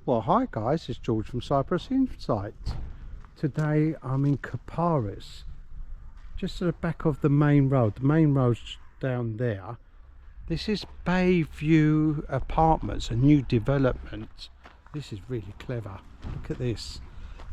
Well, hi guys, it's George from Cyprus Insight. Today I'm in Kapparis, just at the back of the main road. The main road's down there. This is Bayview Apartments, a new development. This is really clever. Look at this.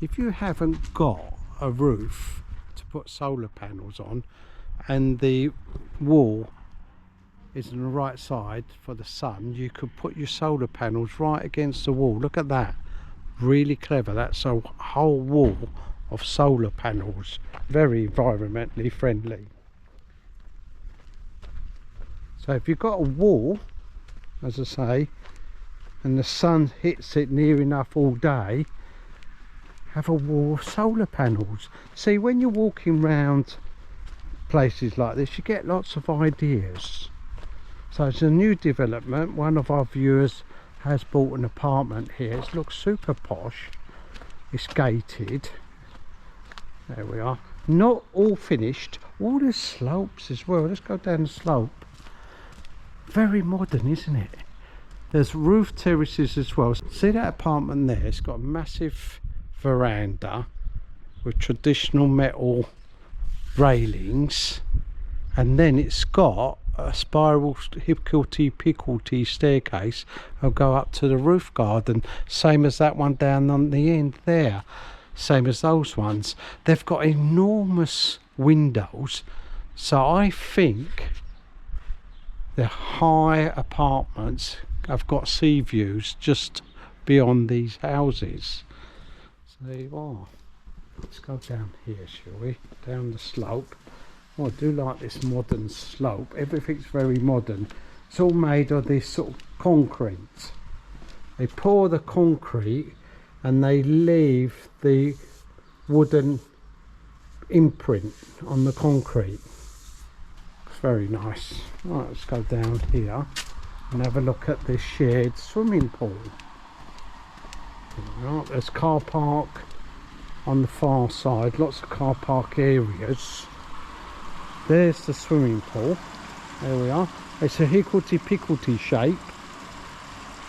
If you haven't got a roof to put solar panels on and the wall is on the right side for the sun, you could put your solar panels right against the wall. Look at that, really clever. That's a whole wall of solar panels, very environmentally friendly. So if you've got a wall, as I say, and the sun hits it near enough all day, have a wall of solar panels. See, when you're walking around places like this, you get lots of ideas. So it's a new development. One of our viewers has bought an apartment here. It looks super posh. It's gated. There we are. Not all finished. All the slopes as well. Let's go down the slope. Very modern, isn't it? There's roof terraces as well. See that apartment there? It's got a massive veranda with traditional metal railings, and then it's got a spiral hickory-pickory staircase will go up to the roof garden, same as that one down on the end there, same as those ones. They've got enormous windows, so I think the high apartments have got sea views just beyond these houses. So there you are. Let's go down here, shall we? Down the slope. Oh, I do like this modern slope. Everything's very modern. It's all made of this sort of concrete. They pour the concrete and they leave the wooden imprint on the concrete. It's very nice. Right, let's go down here and have a look at this shared swimming pool. Right, there's car park on the far side, lots of car park areas. There's the swimming pool. There we are. It's a hickory-pickory shape.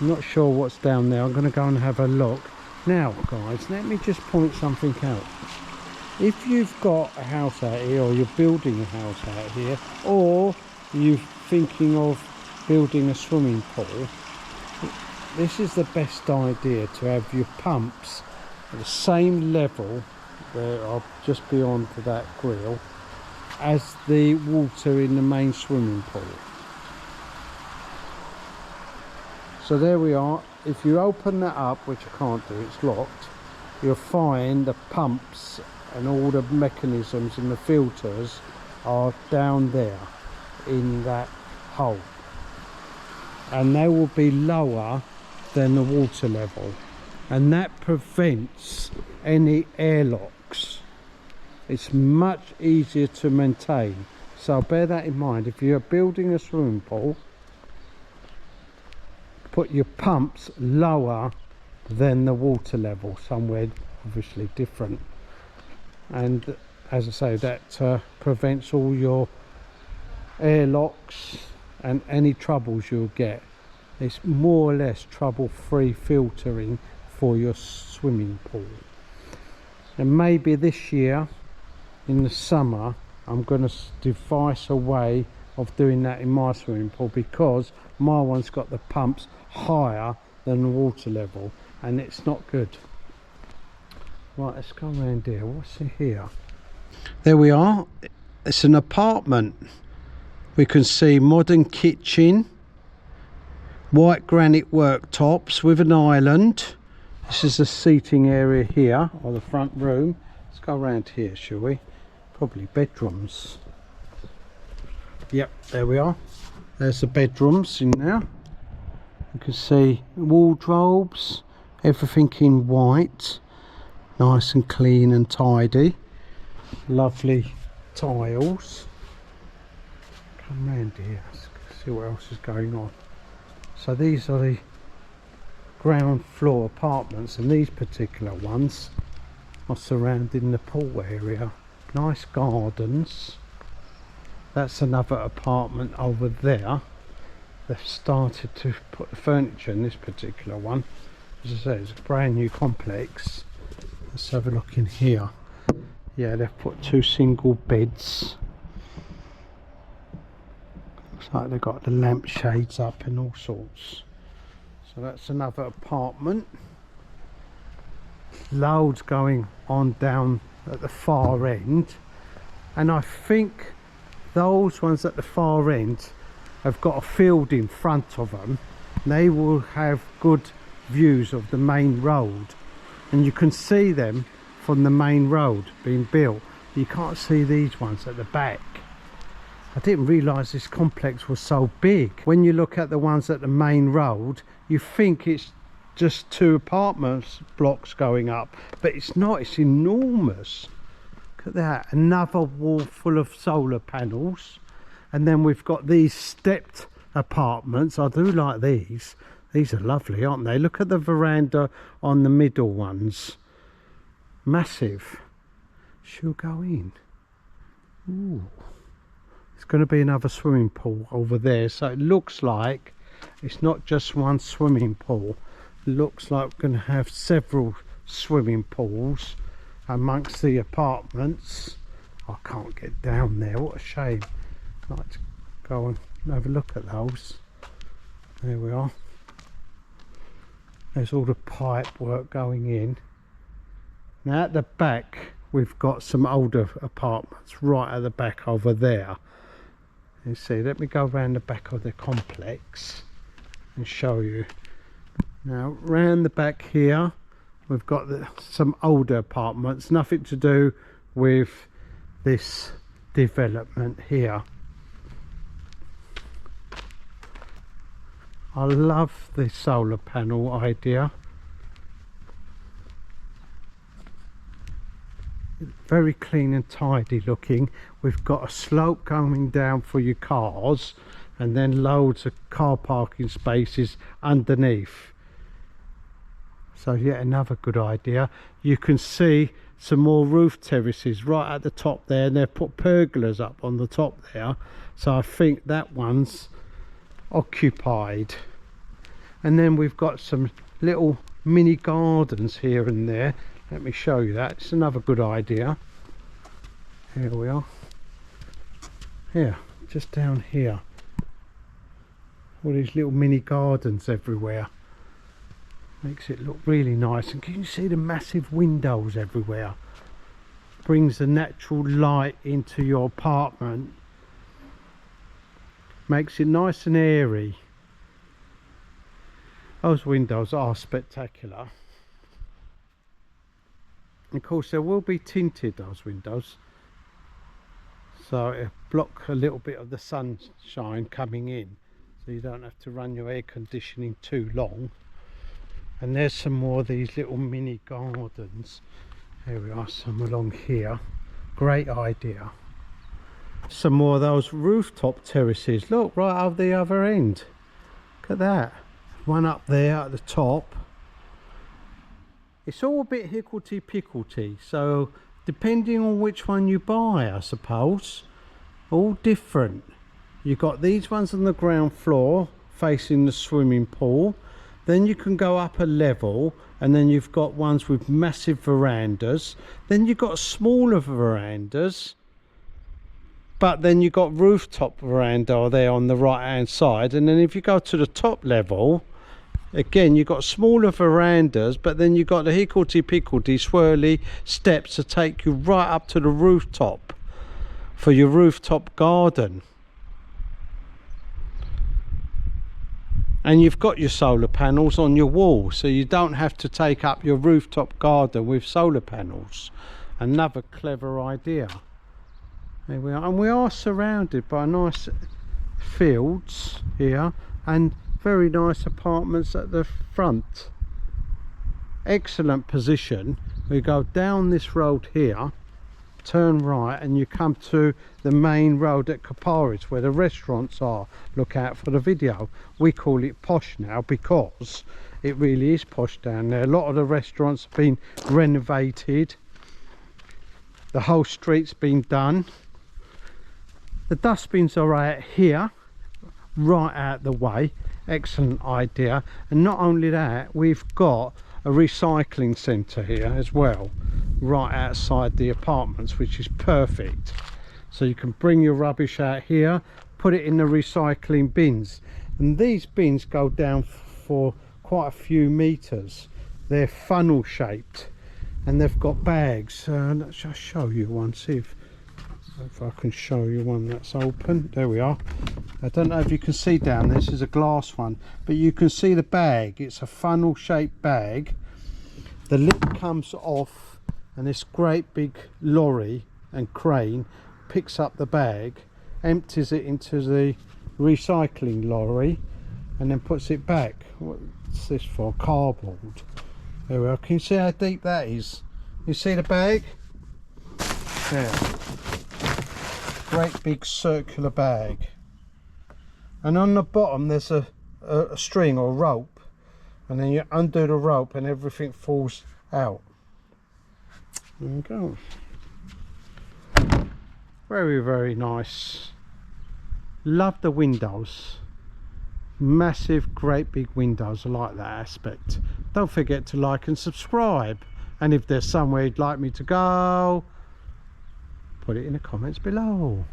I'm not sure what's down there. I'm going to go and have a look. Now guys, let me just point something out. If you've got a house out here, or you're building a house out here, or you're thinking of building a swimming pool, this is the best idea, to have your pumps at the same level, where are just beyond that grill, as the water in the main swimming pool. So there we are. If you open that up, which I can't do, it's locked, you'll find the pumps and all the mechanisms and the filters are down there in that hole, and they will be lower than the water level, and that prevents any airlocks. It's much easier to maintain, so bear that in mind. If you're building a swimming pool, put your pumps lower than the water level, somewhere obviously different, and as I say, that prevents all your airlocks and any troubles you'll get. It's more or less trouble-free filtering for your swimming pool. And maybe this year in the summer I'm going to devise a way of doing that in my swimming pool, because my one's got the pumps higher than the water level and it's not good. Right, let's go around here. What's in here? There we are. It's an apartment. We can see modern kitchen, white granite worktops with an island. This is the seating area here, or the front room. Let's go around here, shall we? Probably bedrooms. Yep, there we are. There's the bedrooms in there. You can see wardrobes, everything in white, nice and clean and tidy. Lovely tiles. Come round here, see what else is going on. So these are the ground floor apartments, and these particular ones are surrounding the pool area. Nice gardens. That's another apartment over there. They've started to put the furniture in this particular one. As I say, it's a brand new complex. Let's have a look in here. Yeah, they've put 2 single beds. Looks like they've got the lampshades up and all sorts. So that's another apartment. Loads going on down at the far end, and I think those ones at the far end have got a field in front of them. They will have good views of the main road, and you can see them from the main road being built. You can't see these ones at the back. I didn't realise this complex was so big. When you look at the ones at the main road, you think it's just 2 apartment blocks going up, but it's not. It's enormous. Look at that. Another wall full of solar panels, and then we've got these stepped apartments. I do like these. These are lovely, aren't they? Look at the veranda on the middle ones. Massive. Should we go in? Ooh. It's going to be another swimming pool over there, so it looks like it's not just one swimming pool. It looks like we're going to have several swimming pools amongst the apartments. I can't get down there, what a shame. I'd like to go and have a look at those. There we are. There's all the pipe work going in. Now at the back we've got some older apartments right at the back over there. You see, let me go around the back of the complex and show you. Now round the back here we've got some older apartments, nothing to do with this development here. I love the solar panel idea. Very clean and tidy looking. We've got a slope coming down for your cars, and then loads of car parking spaces underneath. So yet another good idea. You can see some more roof terraces right at the top there, and they've put pergolas up on the top there, so I think that one's occupied. And then we've got some little mini gardens here and there. Let me show you that. It's another good idea. Here we are. Here, just down here. All these little mini gardens everywhere. Makes it look really nice. And can you see the massive windows everywhere? Brings the natural light into your apartment. Makes it nice and airy. Those windows are spectacular. Of course there will be tinted, those windows, so it block a little bit of the sunshine coming in, so you don't have to run your air conditioning too long. And there's some more of these little mini gardens. Here we are, some along here. Great idea. Some more of those rooftop terraces. Look, right over the other end. Look at that. One up there at the top. It's all a bit hicklety-picklety, so depending on which one you buy, I suppose, all different. You've got these ones on the ground floor facing the swimming pool, then you can go up a level, and then you've got ones with massive verandas, then you've got smaller verandas, but then you've got rooftop veranda there on the right hand side. And then if you go to the top level, again you've got smaller verandas, but then you've got the hicklety-picklety swirly steps to take you right up to the rooftop for your rooftop garden. And you've got your solar panels on your wall, so you don't have to take up your rooftop garden with solar panels. Another clever idea. There we are, and we are surrounded by nice fields here and very nice apartments at the front. Excellent position. We go down this road here, turn right, and you come to the main road at Kapparis where the restaurants are. Look out for the video. We call it posh now because it really is posh down there. A lot of the restaurants have been renovated, the whole street's been done. The dustbins are out here, right out the way. Excellent idea. And not only that, we've got a recycling centre here as well, right outside the apartments, which is perfect. So you can bring your rubbish out here, put it in the recycling bins, and these bins go down for quite a few meters. They're funnel shaped and they've got bags. Let's just show you one, see if I can show you one that's open. There we are. I don't know if you can see down, this is a glass one, but you can see the bag. It's a funnel shaped bag. The lid comes off and this great big lorry and crane picks up the bag, empties it into the recycling lorry, and then puts it back. What's this for? Cardboard. There we are. Can you see how deep that is? You see the bag? There. Great big circular bag. And on the bottom there's a string or rope, and then you undo the rope and everything falls out. There we go. Very, very nice. Love the windows. Massive, great big windows. I like that aspect. Don't forget to like and subscribe, and if there's somewhere you'd like me to go, put it in the comments below.